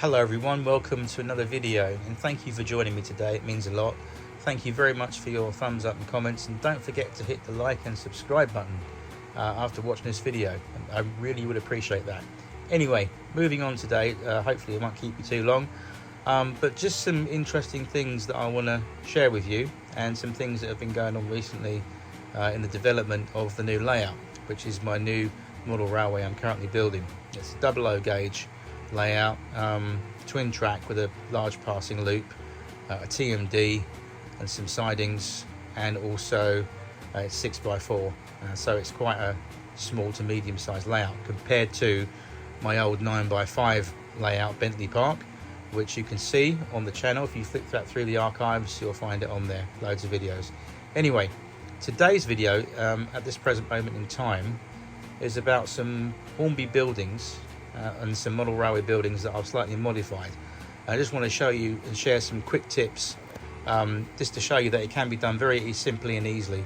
Hello everyone, welcome to another video and thank you for joining me today. It means a lot. Thank you very much for your thumbs up and comments, and don't forget to hit the like and subscribe button after watching this video. I really would appreciate that. Anyway, moving on today, hopefully it won't keep you too long, but just some interesting things that I want to share with you, and some things that have been going on recently in the development of the new layout, which is my new model railway I'm currently building. It's a 00 gauge layout, twin track with a large passing loop, a TMD and some sidings, and also it's 6x4, so it's quite a small to medium sized layout compared to my old 9x5 layout Bentley Park, which you can see on the channel. If you flick that through the archives, you'll find it on there, loads of videos. Anyway, today's video at this present moment in time is about some Hornby buildings and some model railway buildings that I've slightly modified. I just want to show you and share some quick tips just to show you that it can be done very simply and easily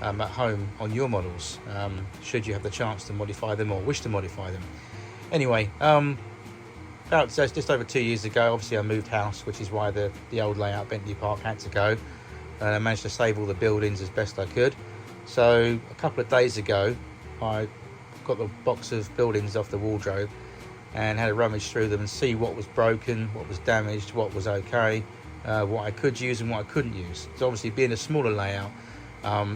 at home on your models, should you have the chance to modify them or wish to modify them. Anyway, about just over 2 years ago, obviously I moved house, which is why the old layout Bentley Park had to go, and I managed to save all the buildings as best I could. So a couple of days ago I got the box of buildings off the wardrobe and had a rummage through them and see what was broken, what was damaged, what was okay, what I could use and what I couldn't use. So obviously, being a smaller layout,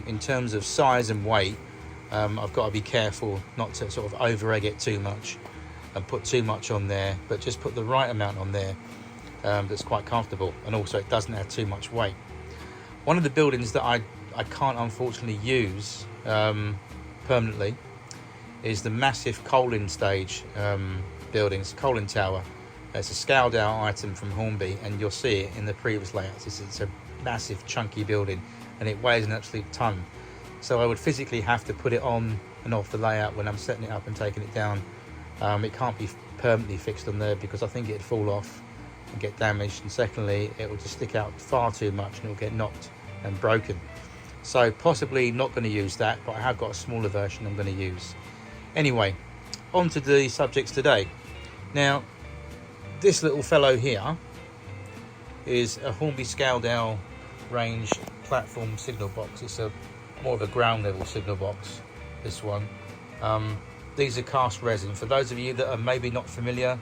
in terms of size and weight, I've got to be careful not to sort of over egg it too much and put too much on there, but just put the right amount on there that's quite comfortable, and also it doesn't have too much weight. One of the buildings that I can't unfortunately use permanently is the massive coal-in stage buildings, coal-in tower. It's a scaled out item from Hornby, and you'll see it in the previous layouts. It's a massive chunky building and it weighs an absolute ton. So I would physically have to put it on and off the layout when I'm setting it up and taking it down. It can't be permanently fixed on there because I think it'd fall off and get damaged, and secondly it will just stick out far too much and it'll get knocked and broken. So possibly not going to use that, but I have got a smaller version I'm going to use. Anyway, on to the subjects today. Now, this little fellow here is a Hornby Scaldale range platform signal box. It's a more of a ground level signal box, this one. These are cast resin. For those of you that are maybe not familiar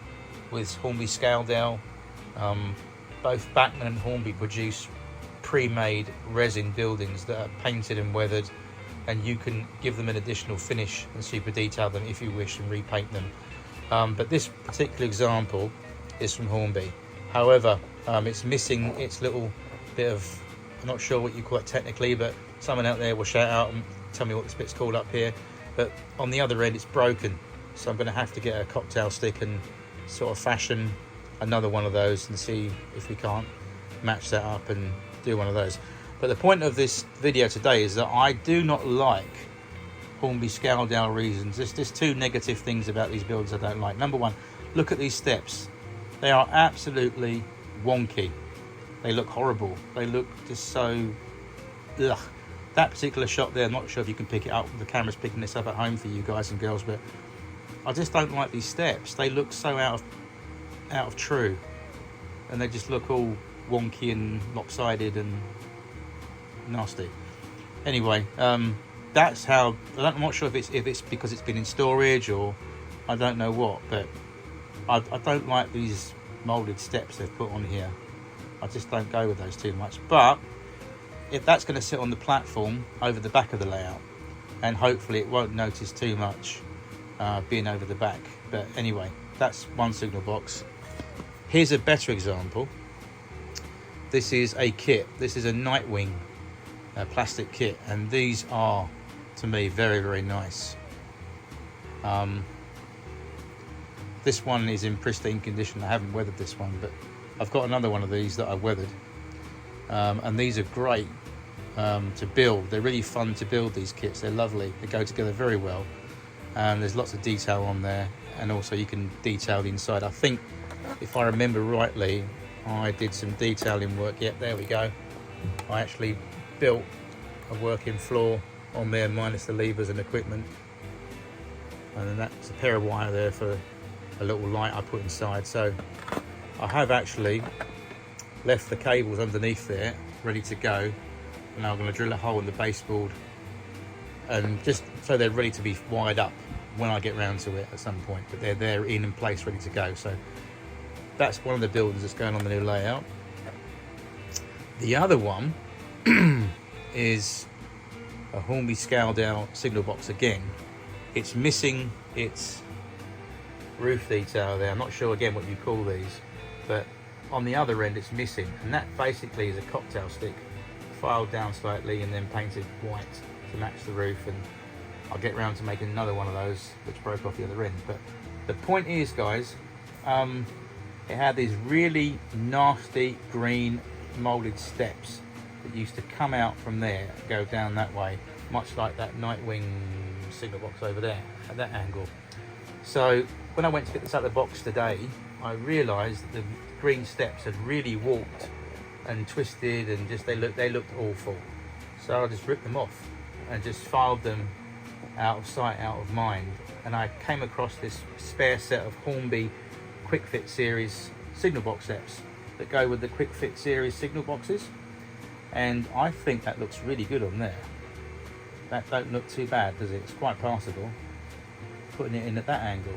with Hornby Scaldale, both Bachmann and Hornby produce pre-made resin buildings that are painted and weathered, and you can give them an additional finish and super detail them if you wish and repaint them. But this particular example is from Hornby. However, it's missing its little bit of, I'm not sure what you call it technically, but someone out there will shout out and tell me what this bit's called up here. But on the other end it's broken, so I'm going to have to get a cocktail stick and sort of fashion another one of those and see if we can't match that up and do one of those. But the point of this video today is that I do not like Hornby Scaldale reasons. There's two negative things about these builds I don't like. Number one, look at these steps. They are absolutely wonky. They look horrible. They look just so ugh. That particular shot there, I'm not sure if you can pick it up. The camera's picking this up at home for you guys and girls, but I just don't like these steps. They look so out of true, and they just look all wonky and lopsided and nasty. Anyway, that's how. I'm not sure if it's because it's been in storage or I don't know what, but I don't like these moulded steps they've put on here. I just don't go with those too much. But if that's going to sit on the platform over the back of the layout, and hopefully it won't notice too much being over the back. But anyway, that's one signal box. Here's a better example. This is a kit. This is a Nightwing plastic kit, and these are, to me, very, very nice. This one is in pristine condition. I haven't weathered this one, but I've got another one of these that I've weathered, and these are great to build. They're really fun to build, these kits. They're lovely. They go together very well, and there's lots of detail on there, and also you can detail the inside. I think, if I remember rightly, I did some detailing work. Yep, there we go. I actually built a working floor on there minus the levers and equipment, and then that's a pair of wire there for a little light I put inside. So I have actually left the cables underneath there ready to go. Now I'm going to drill a hole in the baseboard, and just so they're ready to be wired up when I get round to it at some point, but they're there in place ready to go. So that's one of the buildings that's going on the new layout. The other one is a Hornby Scaldale signal box again. It's missing its roof detail there. I'm not sure again what you call these, but on the other end it's missing, and that basically is a cocktail stick filed down slightly and then painted white to match the roof, and I'll get round to making another one of those which broke off the other end. But the point is, guys, it had these really nasty green moulded steps that used to come out from there and go down that way, much like that Nightwing signal box over there at that angle. So when I went to get this out of the box today, I realised that the green steps had really warped and twisted, and just they looked awful. So I just ripped them off and just filed them out of sight, out of mind. And I came across this spare set of Hornby Quick Fit series signal box steps that go with the Quick Fit series signal boxes, and I think that looks really good on there. That don't look too bad, does it? It's quite passable, putting it in at that angle.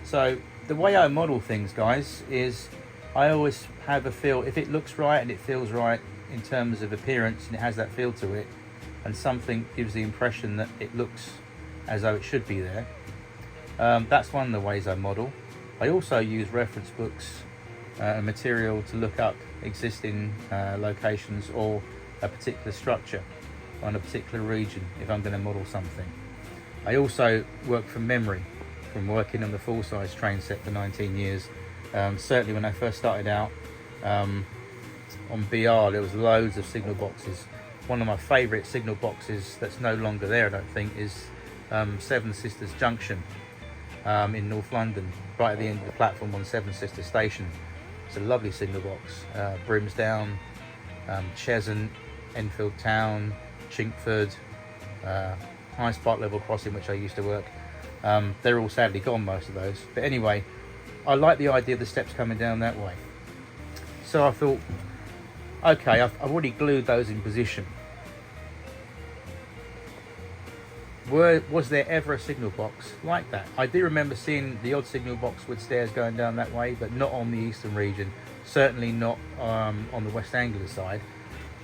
So the way I model things, guys, is I always have a feel, if it looks right and it feels right in terms of appearance and it has that feel to it, and something gives the impression that it looks as though it should be there, that's one of the ways I model. I also use reference books and material to look up existing locations or a particular structure on a particular region if I'm going to model something. I also work from memory, from working on the full-size train set for 19 years. Certainly when I first started out on BR, there was loads of signal boxes. One of my favourite signal boxes that's no longer there, I don't think, is Seven Sisters Junction in North London, right at the end of the platform on Seven Sisters Station. It's a lovely signal box. Brimsdown, Cheshunt, Enfield Town, Chinkford, High Spark Level Crossing, which I used to work. They're all sadly gone, most of those. But anyway, I like the idea of the steps coming down that way. So I thought, okay, I've already glued those in position. Was there ever a signal box like that? I do remember seeing the odd signal box with stairs going down that way, but not on the eastern region, certainly not on the West Anglia side.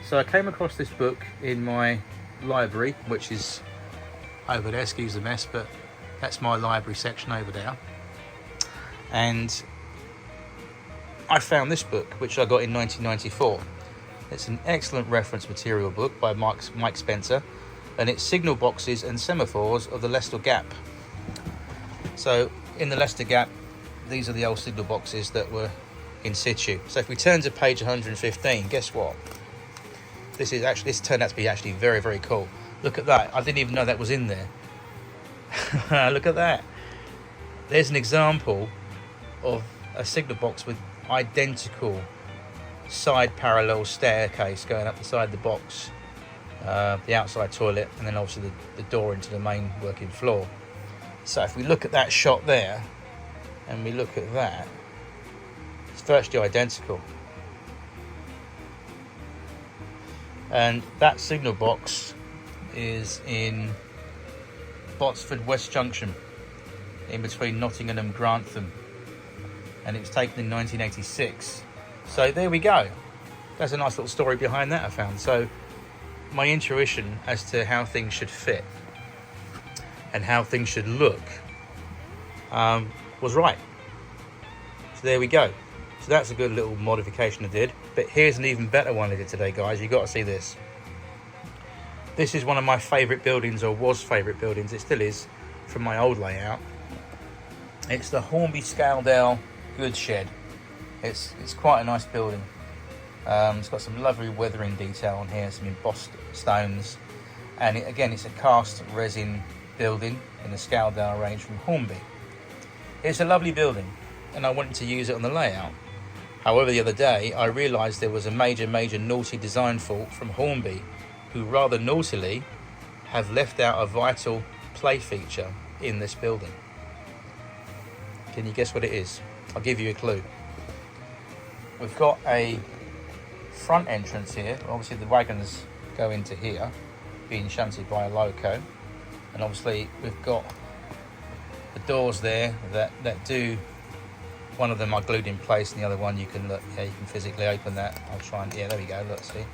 So I came across this book in my library, which is over there, excuse the mess, but that's my library section over there. And I found this book, which I got in 1994. It's an excellent reference material book by Mike Spencer, and it's Signal Boxes and Semaphores of the Leicester Gap. So in the Leicester Gap, these are the old signal boxes that were in situ. So if we turn to page 115, guess what? This turned out to be actually very, very cool. Look at that. I didn't even know that was in there. Look at that. There's an example of a signal box with identical side parallel staircase going up the side of the box, the outside toilet, and then obviously the door into the main working floor. So if we look at that shot there and we look at that, it's virtually identical. And that signal box is in Botsford West Junction, in between Nottingham and Grantham, and it was taken in 1986. So there we go. There's a nice little story behind that I found. So my intuition as to how things should fit and how things should look was right. So there we go. So that's a good little modification I did. But here's an even better one I did today, guys. You've got to see this. This is one of my favourite buildings, or was favourite buildings. It still is, from my old layout. It's the Hornby Scaldale goods shed. It's quite a nice building. It's got some lovely weathering detail on here, some embossed stones, and it's a cast resin building in the Scaldale range from Hornby. It's a lovely building, and I wanted to use it on the layout. However, the other day I realised there was a major naughty design fault from Hornby, who rather naughtily have left out a vital play feature in this building. Can you guess what it is? I'll give you a clue. we've got a front entrance here. Obviously the wagons go into here, being shunted by a loco, and obviously we've got the doors there that do, one of them are glued in place and the other one you can look, yeah, you can physically open that. I'll try and, yeah, there we go, look, see,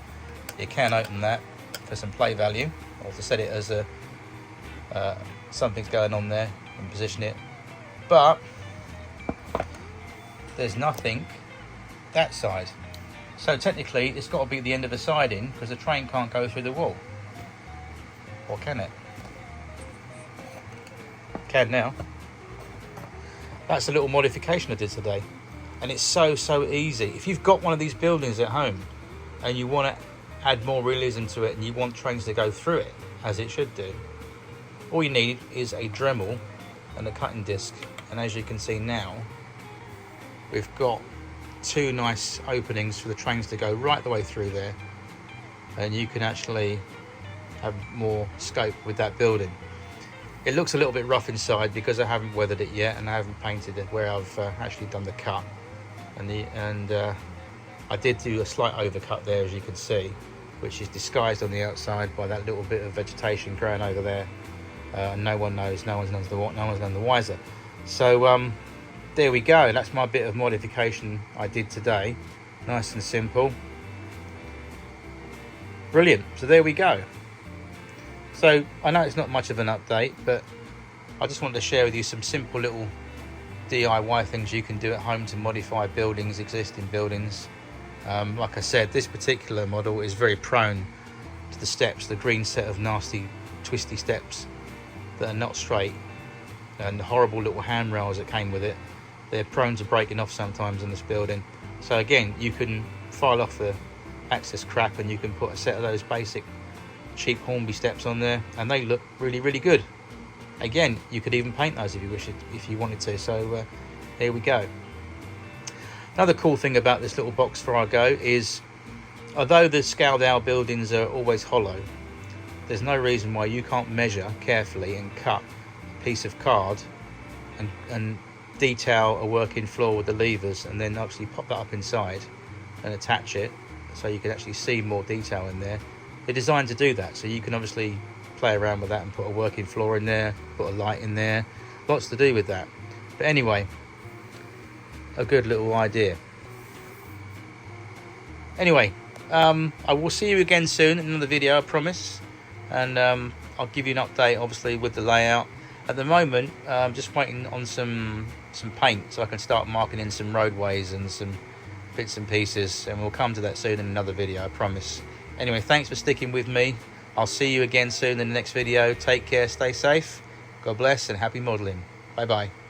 you can open that for some play value, or to set it as a something's going on there and position it, but there's nothing that side. So technically it's got to be the end of the siding, because the train can't go through the wall. Or can it? Can now. That's a little modification I did today, and it's so easy. If you've got one of these buildings at home and you want to add more realism to it and you want trains to go through it as it should do, all you need is a Dremel and a cutting disc. And as you can see now, we've got two nice openings for the trains to go right the way through there, and you can actually have more scope with that building. It looks a little bit rough inside because I haven't weathered it yet and I haven't painted it where I've actually done the cut, and I did do a slight overcut there, as you can see, which is disguised on the outside by that little bit of vegetation growing over there. No one knows, no one's none the wiser. So there we go, that's my bit of modification I did today. Nice and simple. Brilliant, so there we go. So I know it's not much of an update, but I just wanted to share with you some simple little DIY things you can do at home to modify buildings, existing buildings. Like I said, this particular model is very prone to the steps, the green set of nasty twisty steps that are not straight, and the horrible little handrails that came with it. They're prone to breaking off sometimes in this building. So again, you can file off the access crap and you can put a set of those basic cheap Hornby steps on there, and they look really good. Again, you could even paint those if you wish, if you wanted to. So there we go. Another cool thing about this little box for our go is, although the scaled out buildings are always hollow, there's no reason why you can't measure carefully and cut a piece of card and detail a working floor with the levers, and then actually pop that up inside and attach it so you can actually see more detail in there. They're designed to do that, so you can obviously play around with that and put a working floor in there, put a light in there, lots to do with that. But anyway, a good little idea. Anyway, I will see you again soon in another video, I promise, and I'll give you an update obviously with the layout. At the moment, I'm just waiting on some paint so I can start marking in some roadways and some bits and pieces, and we'll come to that soon in another video, I promise. Anyway, thanks for sticking with me. I'll see you again soon in the next video. Take care, stay safe, God bless, and happy modelling. Bye bye.